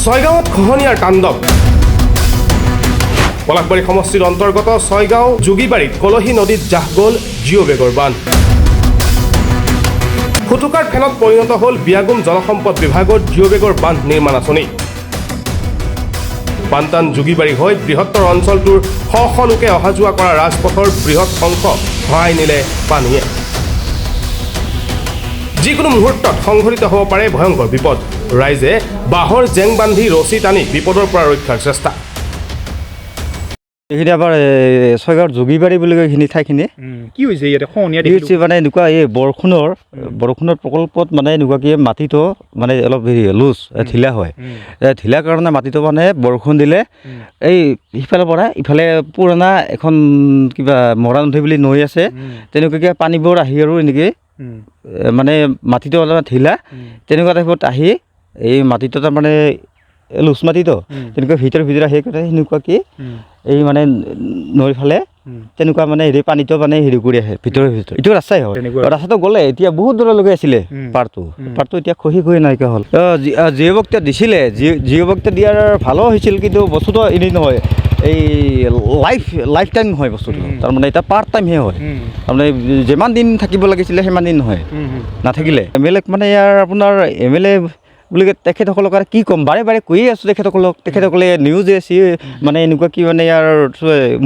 ছয়গাঁৱত খহনীয়াৰ তাণ্ডৱ পলাশবাৰী সমষ্টিৰ অন্তৰ্গত ছয়গাঁও যোগীবাৰীত কলহী নদীত জাহ গ'ল জিঅ' বেগৰ বান্ধ ফুটুকাৰ ফেনত পৰিণত হ'ল বিয়াগুম জলসম্পদ বিভাগৰ জিঅ' বেগৰ বান্ধ নিৰ্মাণ আঁচনি বানটান যোগীবাৰী হৈ বৃহত্তৰ অঞ্চলটোৰ শ শ লোকে অহা যোৱা কৰা ৰাজপথৰ বৃহৎ অংশ ভৰাই নিলে পানীয়ে যিকোনো মুহূৰ্তত সংঘটিত হ'ব পাৰে ভয়ংকৰ বিপদ ৰাইজে বাঁহৰ জেং বান্ধি ৰছী টানি বিপদৰ পৰা ৰক্ষাৰ চেষ্টা এইখিনি আমাৰ ছয়গাঁৱৰ যোগীবাৰী বুলি কয় এইখিনি ঠাইখিনি কি হৈছে ইয়াতে খহনীয়া হৈছে মানে এনেকুৱা এই বৰষুণৰ প্ৰকল্পত মানে এনেকুৱাকৈ মাটিটো মানে অলপ হেৰি লুজ ঢিলা হয় ঢিলাৰ কাৰণে মাটিটো মানে বৰষুণ দিলে এই সিফালৰ পৰা ইফালে পুৰণা এখন কিবা মৰা নদী বুলি নৈ আছে তেনেকুৱাকৈ পানীবোৰ আহি আৰু এনেকৈ মানে মাটিটো অলপ ঢিলা তেনেকুৱা টাইপত আহি এই মাটিটো তাৰমানে লুজ মাটিটো তেনেকুৱা ভিতৰত আহি সেনেকুৱাকৈ এই মানে নৈৰ ফালে তেনেকুৱা মানে হেৰি পানীটো মানে হেৰি কৰি আহে ভিতৰে এইটো ৰাস্তাই হয় ৰাস্তাটো গ'লে এতিয়া বহুত দূৰলৈকে আছিলে পাৰটো এতিয়া খহি নাইকিয়া হ'ল জিঅ' বক্তা দিছিলে জিঅ' বক্তা দিয়াৰ ভালো হৈছিল কিন্তু বস্তুটো এনেই নহয় এই লাইফ টাইম নহয় বস্তুটো তাৰমানে এতিয়া পাৰ্ট টাইমহে হয় তাৰমানে যিমান দিন থাকিব লাগিছিলে সিমান দিন নহয় নাথাকিলে MLA মানে ইয়াৰ আপোনাৰ MLA বুলি তেখেতসকলক আৰু কি ক'ম বাৰে কৈয়ে আছোঁ তেখেতসকলে নিউজে মানে এনেকুৱা কি মানে ইয়াৰ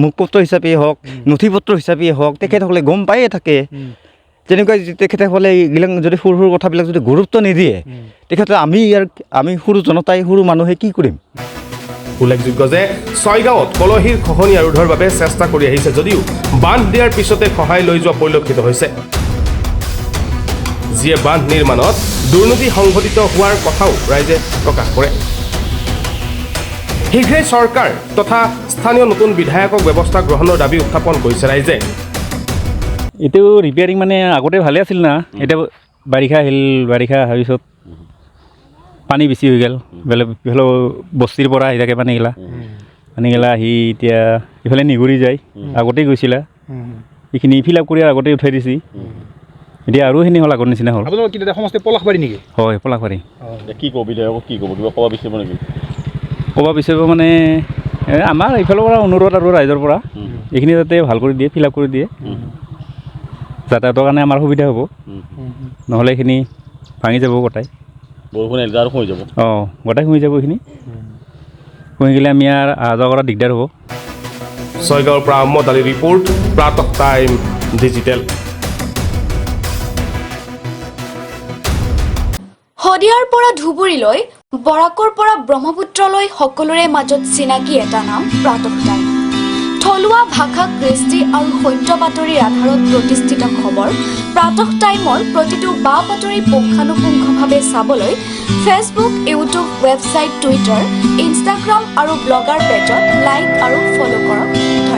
মুখপত্ৰ হিচাপেই হওক নথি পত্ৰ হিচাপেই হওক তেখেতসকলে গম পায়ে থাকে তেনেকুৱা তেখেতসকলে এইবিলাক যদি সৰু কথাবিলাক যদি গুৰুত্ব নিদিয়ে তেখেতে আমি সৰু জনতাই সৰু মানুহে কি কৰিম উল্লেখযোগ্য যে ছয়গাঁৱত কলহীৰ খহনীয়া ৰোধৰ বাবে চেষ্টা কৰি আহিছে যদিও বান্ধ দিয়াৰ পিছতে সহায় লৈ যোৱা পৰিলক্ষিত হৈছে যিয়ে বান্ধ নিৰ্মাণত দুৰ্নীতি সংঘটিত হোৱাৰ কথাও ৰাইজে প্ৰকাশ কৰে শীঘ্ৰে চৰকাৰ তথা স্থানীয় নতুন বিধায়কক ব্যৱস্থা গ্ৰহণৰ দাবী উত্থাপন কৰিছে ৰাইজে এইটো ৰিপেয়াৰিং মানে আগতে ভালে আছিল না এতিয়া বাৰিষা অহাৰ পিছত পানী বেছি হৈ গ'ল বেলেগ বস্তিৰ পৰা আহি থাকে পানীগিলা আহি এতিয়া ইফালে নিগৰি যায় আগতেই গৈছিলা এইখিনি ফিল আপ কৰি আগতেই উঠাই দিছে এতিয়া আৰু সেইখিনি হ'ল আগৰ নিচিনা হ'ল আপোনালোকৰ কি সমষ্টি পলাশবাৰী নেকি হয় পলাশবাৰী কি ক'ব বিধায়কক কি ক'ব কিবা ক'ব বিচাৰিব নেকি ক'ব বিচাৰিব মানে আমাৰ ইফালৰ পৰা অনুৰোধ আৰু ৰাইজৰ পৰা এইখিনি যাতে ভাল কৰি দিয়ে ফিল আপ কৰি দিয়ে যাতায়াতৰ কাৰণে আমাৰ সুবিধা হ'ব নহ'লে এইখিনি ভাঙি যাব গোটাই বৰষুণ আহিলে আৰু খহি যাব গোটাই খহি যাব এইখিনি খহি গ'লে আমি আৰু অহা যোৱা কৰা দিগদাৰ হ'ব ছয়গাঁৱৰ পৰা আহমদ আলী ৰিপৰ্ট প্ৰাতঃ টাইম ডিজিটেল শদিয়াৰ পৰা ধুবুৰীলৈ বৰাকৰ পৰা ব্ৰহ্মপুত্ৰলৈ সকলোৰে মাজত চিনাকি এটা নাম প্ৰাতঃ টাইম থলুৱা ভাষা কৃষ্টি আৰু সত্য বাতৰিৰ আধাৰত প্ৰতিষ্ঠিত খবৰ প্ৰাতঃ টাইমৰ প্ৰতিটো বা বাতৰি পুংখানুপুংখভাৱে চাবলৈ Facebook YouTube website Twitter Instagram আৰু ব্লগাৰ পেজত লাইক আৰু ফ'ল' কৰক